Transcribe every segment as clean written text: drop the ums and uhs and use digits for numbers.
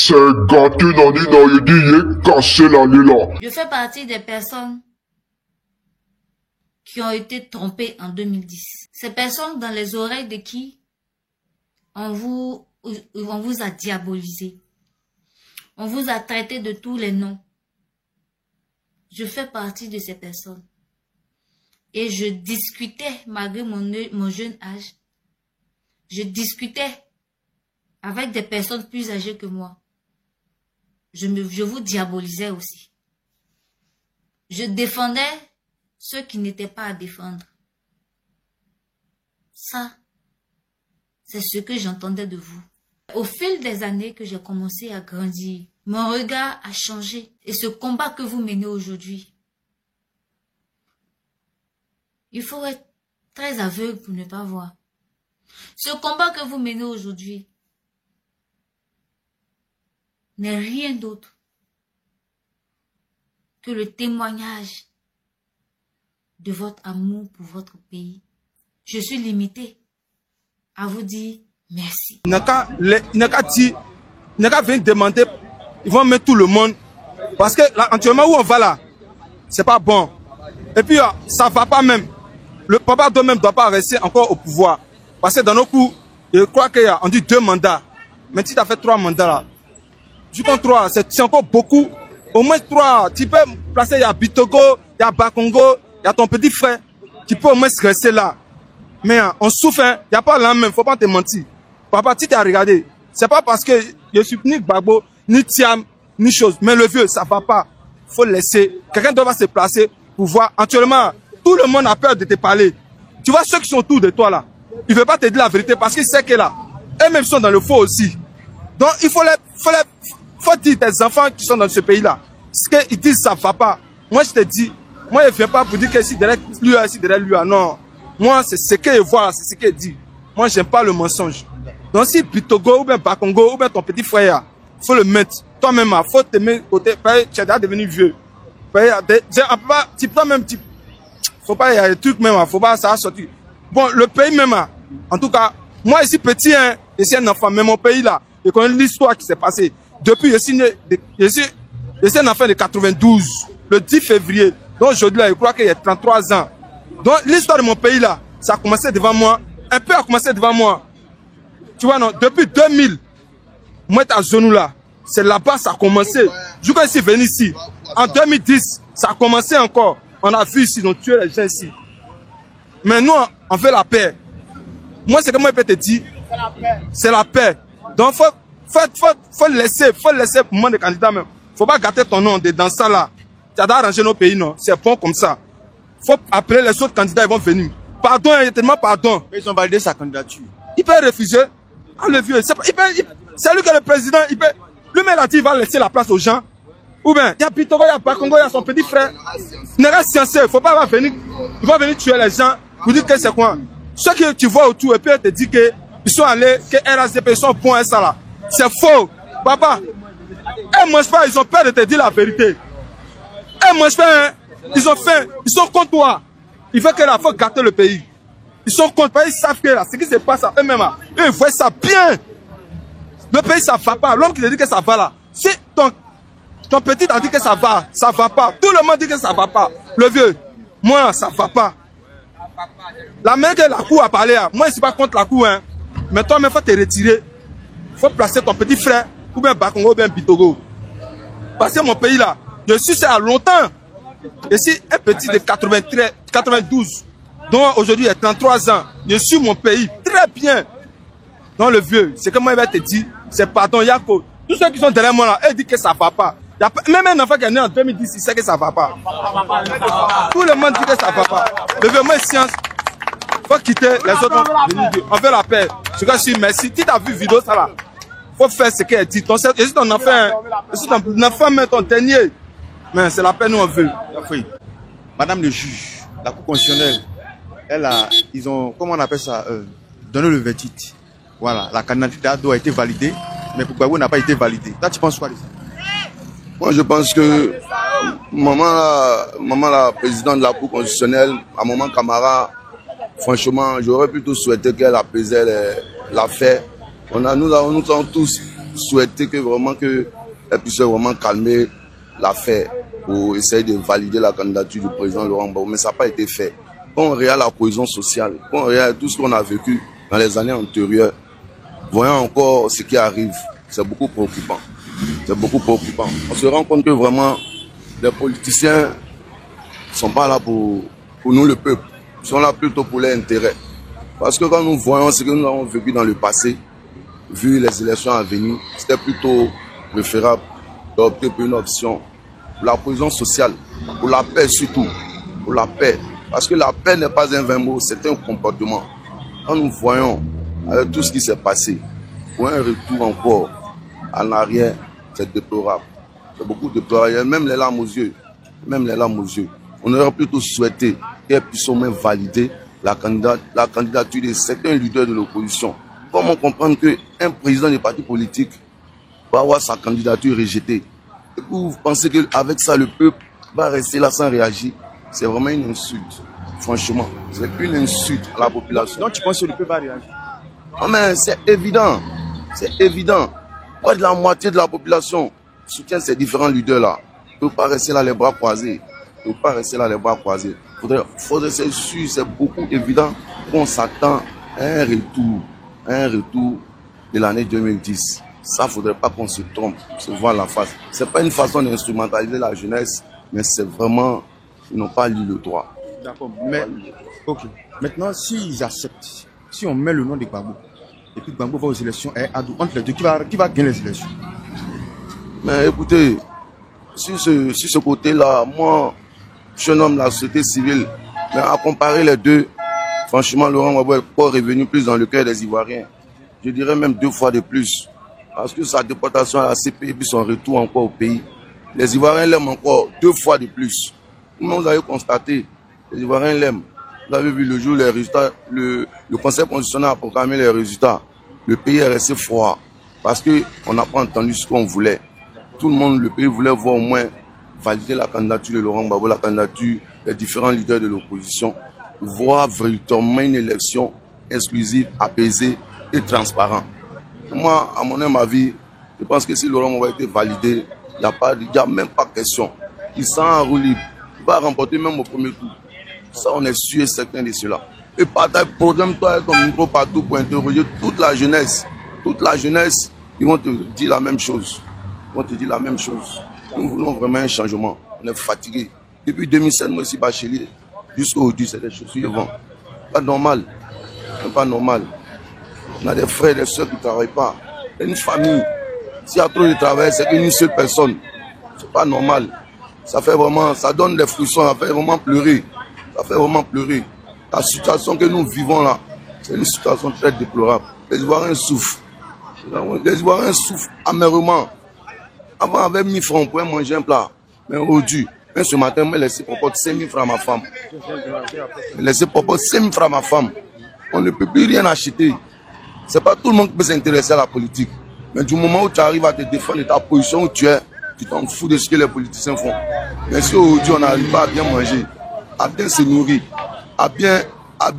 C'est gâté nani na yedi cassé l'année là. Je fais partie des personnes qui ont été trompées en 2010. Ces personnes dans les oreilles de qui on vous a diabolisé. On vous a traité de tous les noms. Je fais partie de ces personnes. Et je discutais, malgré mon jeune âge, je discutais avec des personnes plus âgées que moi. Je vous diabolisais aussi. Je défendais ceux qui n'étaient pas à défendre. Ça, c'est ce que j'entendais de vous. Au fil des années que j'ai commencé à grandir, mon regard a changé. Et ce combat que vous menez aujourd'hui, il faut être très aveugle pour ne pas voir. Ce combat que vous menez aujourd'hui n'est rien d'autre que le témoignage de votre amour pour votre pays. Je suis limitée à vous dire merci. Il n'a qu'à venir demander, ils vont mettre tout le monde. Parce que là, actuellement où on va là, c'est pas bon. Et puis ça va pas même. Le papa ne doit pas rester encore au pouvoir. Parce que dans nos coups, je crois qu'on dit 2 mandats. Mais si tu as fait 3 mandats là, du coup 3, c'est encore beaucoup. Au moins 3, tu peux placer, il y a Bitogo, il y a Bakongo, il y a ton petit frère. Tu peux au moins rester là. Mais on souffre, il n'y a pas la même, il ne faut pas te mentir. Papa, si tu as regardé, c'est pas parce que je suis ni Gbagbo, ni Thiam, ni chose. Mais le vieux, ça ne va pas. Il faut laisser. Quelqu'un doit se placer pour voir. Actuellement, tout le monde a peur de te parler. Tu vois ceux qui sont autour de toi là. Ils ne veulent pas te dire la vérité parce qu'ils savent que là, eux-mêmes sont dans le faux aussi. Donc il faut dire tes enfants qui sont dans ce pays-là. Ce qu'ils disent, ça ne va pas. Moi, je te dis, moi, je ne viens pas pour dire que si derrière lui, si derrière lui, non. Moi, c'est ce qu'il voit, c'est ce qu'il dit. Moi, je n'aime pas le mensonge. Donc si Bitogo ou bien Bakongo ou bien ton petit frère, il faut le mettre. Toi-même, il faut te mettre côté. Tu es déjà devenu vieux. Tu peux même. Faut pas, il y a des trucs même, faut pas, ça a sorti. Bon, le pays même, en tout cas, moi ici petit, hein, je suis un enfant, mais mon pays là, je connais l'histoire qui s'est passée. Depuis, je suis un enfant de 92, le 10 février. Donc aujourd'hui là, je crois qu'il y a 33 ans. Donc l'histoire de mon pays là, ça a commencé devant moi, un peu a commencé devant moi. Tu vois non, depuis 2000, moi à Zonou là, c'est là-bas ça a commencé. Je suis ici venu ici. En 2010, ça a commencé encore. On a vu ici, ils ont tué les gens ici. Mais nous, on veut la paix. Moi, c'est que moi, je peux te dire, c'est la paix. Donc, faut laisser pour moi, les candidats même. Faut pas gâter ton nom dans ça là. Tu as d'arranger nos pays, non? C'est bon comme ça. Faut appeler les autres candidats, ils vont venir. Pardon, il y a tellement pardon. Ils ont validé sa candidature. Il peut refuser. Ah, le vieux, c'est lui que le président, lui-même, il a dit, il va laisser la place aux gens. Ou bien, il y a Bitogo, il y a Bakongo, il y a son petit frère. Il n'est pas censé, il ne faut pas venir. Il va venir tuer les gens pour dire que c'est quoi. Ceux que tu vois autour, et puis te dit qu'ils sont allés, que RACP, ils sont bons et ça là. C'est faux. Papa, ils ne mangent pas, ils ont peur de te dire la vérité. Ils ne mangent pas, hein. Ils ont faim, ils sont contre toi. Il faut que là, il faut gâter le pays. Ils sont contre, ils savent que là, ce qui se passe à eux-mêmes, eux, ils voient ça bien. Le pays, ça ne va pas. L'homme qui te dit que ça va là, si ton petit a dit que ça va pas. Tout le monde dit que ça va pas. Le vieux, moi, ça va pas. La main que la cour a parlé, moi, je ne suis pas contre la cour, hein. Mais toi, il faut te retirer. Il faut placer ton petit frère, ou bien Bakongo, ou bien Bitogo. Parce que mon pays là, je suis ça longtemps. Je suis un petit de 92, dont aujourd'hui il y a 33 ans. Je suis mon pays très bien. Donc le vieux, c'est que moi, il va te dire, c'est pardon, Yako. Tous ceux qui sont derrière moi là, ils disent que ça va pas. Même un enfant qui est né en 2010, il sait que ça va pas. Tout le monde dit que ça va pas. Le vieux, moi, science, il faut quitter les autres. On veut la paix. Je te dis merci. Si tu as vu vidéo ça là, il faut faire ce qu'elle dit. Je suis ton enfant, mais ton dernier. Mais c'est la paix, nous on veut. Madame le juge, la Cour constitutionnelle, ils ont, comment on appelle ça, donné le verdict. Voilà, la candidature doit être validée, mais pour Gbagbo n'a pas été validée. Toi, tu penses quoi de ça? Moi, je pense que maman la présidente de la Cour constitutionnelle, à maman Camara, franchement, j'aurais plutôt souhaité qu'elle apaisait l'affaire. Nous sommes tous souhaité que vraiment qu'elle puisse vraiment calmer l'affaire pour essayer de valider la candidature du président Laurent Gbagbo, mais ça n'a pas été fait. Quand on regarde la cohésion sociale, quand on regarde tout ce qu'on a vécu dans les années antérieures, voyant encore ce qui arrive, c'est beaucoup préoccupant. C'est beaucoup préoccupant. On se rend compte que vraiment, les politiciens ne sont pas là pour nous, le peuple. Ils sont là plutôt pour leur intérêt. Parce que quand nous voyons ce que nous avons vécu dans le passé, vu les élections à venir, c'était plutôt préférable d'opter pour une option pour la cohésion sociale, pour la paix surtout, pour la paix. Parce que la paix n'est pas un vain mot, c'est un comportement. Quand nous voyons avec tout ce qui s'est passé, pour un retour encore en arrière, c'est déplorable. C'est beaucoup déplorable. Même les larmes aux yeux. Même les larmes aux yeux. On aurait plutôt souhaité qu'elle puisse au moins valider la candidature de certains leaders de l'opposition. Comment comprendre qu'un président des partis politiques va avoir sa candidature rejetée? Et vous pensez qu'avec ça, le peuple va rester là sans réagir? C'est vraiment une insulte. Franchement, c'est une insulte à la population. Donc tu penses que le peuple va réagir? Non mais c'est évident. C'est évident. Près de la moitié de la population soutient ces différents leaders-là. Il ne peut pas rester là les bras croisés. Il ne peut pas rester là les bras croisés. Faudrait c'est sûr, c'est beaucoup évident qu'on s'attend à un retour de l'année 2010. Ça, il ne faudrait pas qu'on se trompe, se voit la face. Ce n'est pas une façon d'instrumentaliser la jeunesse, mais c'est vraiment, ils n'ont pas lu le droit. D'accord, mais ok. Maintenant, s'ils acceptent, si on met le nom de Gbagbo, et puis Gbagbo va aux élections, et Adou, entre les deux, qui va gagner les élections? Mais écoutez, sur ce côté-là, moi, je suis un homme de la société civile, mais à comparer les deux, franchement, Laurent Gbagbo est pas revenu plus dans le cœur des Ivoiriens. Je dirais même 2 fois de plus. Parce que sa déportation à la CPI et puis son retour encore au pays, les Ivoiriens l'aiment encore 2 fois de plus. Vous avez constaté, les Ivoiriens l'aiment. Vous avez vu le jour les résultats, le Conseil constitutionnel a proclamé les résultats. Le pays est resté froid parce qu'on n'a pas entendu ce qu'on voulait. Tout le monde, le pays voulait voir au moins valider la candidature de Laurent Gbagbo, la candidature des différents leaders de l'opposition, voir véritablement une élection exclusive, apaisée et transparente. Moi, à mon avis, je pense que si Laurent Gbagbo a été validé, il n'y a même pas question. Il s'en enroule, il va remporter même au premier tour. Ça, on est sûr et certain de cela. Et partage, programme-toi avec ton micro partout pour interroger toute la jeunesse. Toute la jeunesse, ils vont te dire la même chose. Ils vont te dire la même chose. Nous voulons vraiment un changement. On est fatigué. Depuis 2007, moi aussi, bachelier, jusqu'aujourd'hui, c'est des choses suivantes. Pas normal. Pas normal. On a des frères et des soeurs qui ne travaillent pas. Une famille, s'il y a trop de travail, c'est une seule personne. C'est pas normal. Ça fait vraiment, ça donne des frissons, ça fait vraiment pleurer. Ça fait vraiment pleurer. La situation que nous vivons là, c'est une situation très déplorable. Les Ivoiriens souffrent. Les Ivoiriens souffrent amèrement. Avant, avec 1000 francs, on pouvait manger un plat. Mais aujourd'hui, même ce matin, je laissé proposer 5000 francs à ma femme. Je laissé proposer 5000 francs à ma femme. On ne peut plus rien acheter. C'est pas tout le monde qui peut s'intéresser à la politique. Mais du moment où tu arrives à te défendre de ta position où tu es, tu t'en fous de ce que les politiciens font. Mais si aujourd'hui on n'arrive pas à bien manger, à bien se nourrir, à bien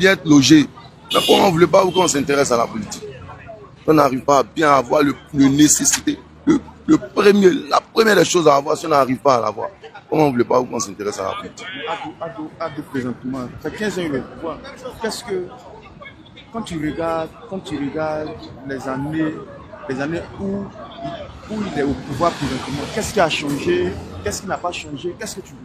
être logé, mais pourquoi on ne voulait pas qu'on s'intéresse à la politique? On n'arrive pas à bien avoir le nécessité. La première des choses à avoir, si on n'arrive pas à l'avoir, comment on ne voulait pas qu'on s'intéresse à la politique? Adou, présentement, ça fait 15 ans le pouvoir. Qu'est-ce que, quand tu regardes les années où il est au pouvoir présentement, qu'est-ce qui a changé? Qu'est-ce qui n'a pas changé? Qu'est-ce que tu veux?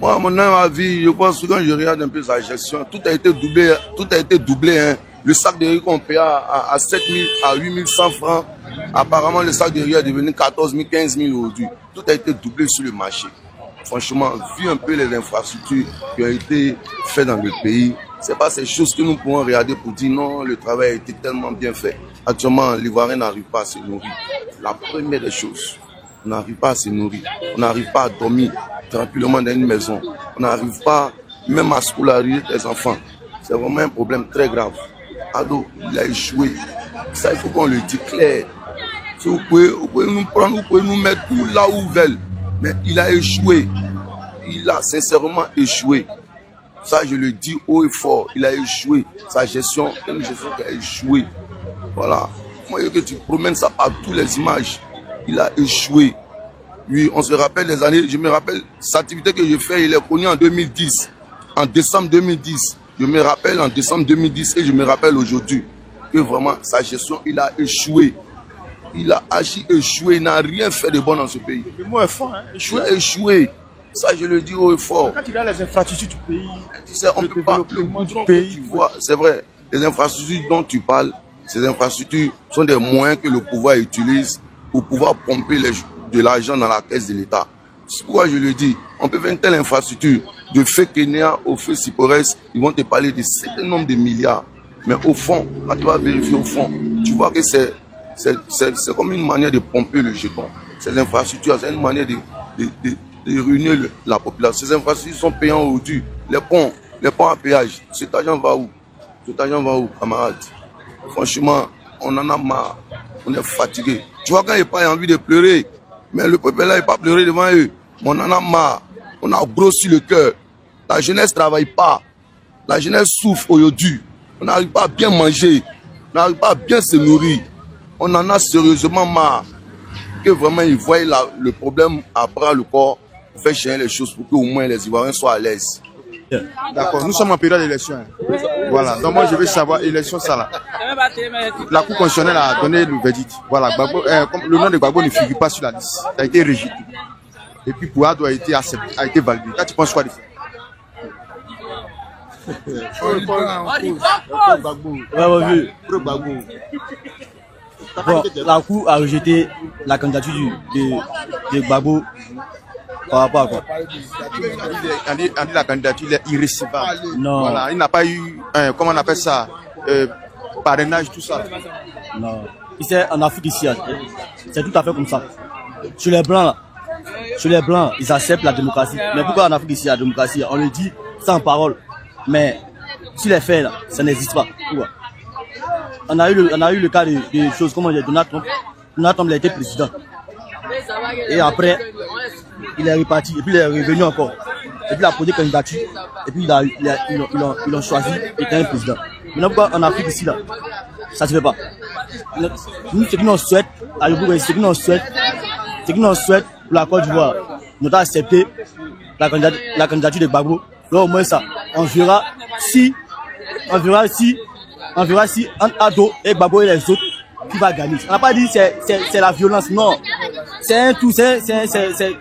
Moi, à mon avis, je pense que quand je regarde un peu sa gestion, tout a été doublé. Hein. Le sac de riz qu'on paye à 7 000, à 8 100 francs. Apparemment, le sac de riz est devenu 14 000, 15 000 aujourd'hui. Tout a été doublé sur le marché. Franchement, vu un peu les infrastructures qui ont été faites dans le pays, ce n'est pas ces choses que nous pouvons regarder pour dire non, le travail a été tellement bien fait. Actuellement, l'Ivoirien n'arrive pas à se nourrir. La première des choses, on n'arrive pas à se nourrir. On n'arrive pas à dormir tranquillement dans une maison. On n'arrive pas même à scolariser les enfants. C'est vraiment un problème très grave. Ado, il a échoué. Ça, il faut qu'on le dise clair. Si vous pouvez nous prendre, vous pouvez nous mettre tout là où vous voulez. Mais il a échoué. Il a sincèrement échoué. Ça, je le dis haut et fort. Il a échoué. Sa gestion est une gestion qui a échoué. Voilà. Moi, que tu promènes ça par toutes les images. Il a échoué. Oui, on se rappelle les années, je me rappelle, cette activité que j'ai fait, il est connu en 2010, en décembre 2010. Je me rappelle en décembre 2010 et je me rappelle aujourd'hui que vraiment sa gestion, il a échoué. Il a agi échoué, il n'a rien fait de bon dans ce pays. Le mot est fort, hein? Il a échoué. Ça, je le dis haut et fort. Quand il a les infrastructures du pays, Tu sais, on ne peut pas. Le du pays, tu vois, c'est vrai. Les infrastructures dont tu parles, ces infrastructures sont des moyens que le pouvoir utilise pour pouvoir pomper de l'argent dans la caisse de l'État. C'est pourquoi je le dis. On peut faire une telle infrastructure de feu Kenya au feu Sipores, ils vont te parler de certain nombre de milliards. Mais au fond, quand tu vas vérifier au fond, tu vois que c'est comme une manière de pomper le jeton. Ces infrastructures, c'est une manière de ruiner la population. Ces infrastructures sont payantes aujourd'hui. Les ponts à péage, cet argent va où? Cet argent va où, camarades? Franchement, on en a marre. On est fatigué. Tu vois, quand il n'y a pas envie de pleurer, mais le peuple là, il pas pleurer devant eux. Mais on en a marre. On a grossi le cœur. La jeunesse ne travaille pas. La jeunesse souffre aujourd'hui. On n'arrive pas à bien manger. On n'arrive pas à bien se nourrir. On en a sérieusement marre. Que vraiment, ils voient le problème à bras le corps pour faire changer les choses pour qu'au moins les Ivoiriens soient à l'aise. D'accord, nous sommes en période d'élection. Voilà, donc moi je veux savoir, élection ça là. La Cour constitutionnelle a donné le verdict. Voilà, Gbagbo, comme le nom de Gbagbo ne figure pas sur la liste. Ça a été rejeté. Et puis Pouadou a été accepté, a été validé. Là, tu penses quoi de ça? Bon, la Cour a rejeté la candidature de Gbagbo par rapport à quoi? On dit la candidature est irrécevable. Non. Voilà, il n'a pas eu, comment on appelle ça, parrainage, tout ça. Non. Ici, en Afrique, ici, c'est tout à fait comme ça. Sur les Blancs, ils acceptent la démocratie. Mais pourquoi en Afrique, ici, la démocratie, on le dit sans parole. Mais sur les faits, là, ça n'existe pas. Pourquoi? On a eu le cas de choses comme Donald Trump. Donald Trump, il a été président. Et après, il est reparti. Et puis, il est revenu encore. Et puis, il a posé candidature. Et puis, ils l'ont choisi. Il était un président. Maintenant, pourquoi en Afrique, ici, là, ça ne se fait pas? Nous, ce que nous souhaitons, à l'Uruguay, ce que nous souhaitons pour la Côte d'Ivoire, nous avons accepté la candidature de Gbagbo. Là, au moins, ça, on verra si entre Ado et Gbagbo et les autres, qui va gagner. On n'a pas dit c'est la violence, non. C'est un tout,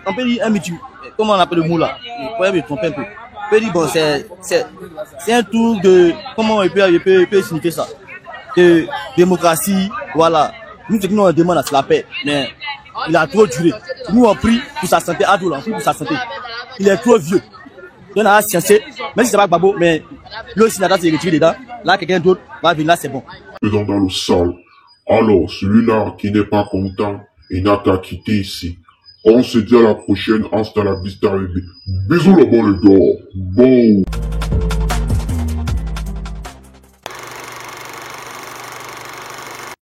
on peut dire un métier. Comment on appelle le mot là? On peut me tromper un peu. On peut dire, bon, c'est un tour de, comment on peut signifier ça? De démocratie, voilà. Nous, ce que nous on demande, c'est la paix. Mais il a trop duré. Nous, on prie pour sa santé. Ado, on prie pour sa santé. Il est trop vieux. Il y en a sciencé, même si c'est pas Gbagbo, mais lui aussi, Nathan s'est retiré dedans. Là, quelqu'un d'autre va venir, là, c'est bon. Dans le sale. Alors, celui-là qui n'est pas content, il n'a qu'à quitter ici. On se dit à la prochaine, hasta la vista, bébé. Bisous là-bas, les gars. Bon.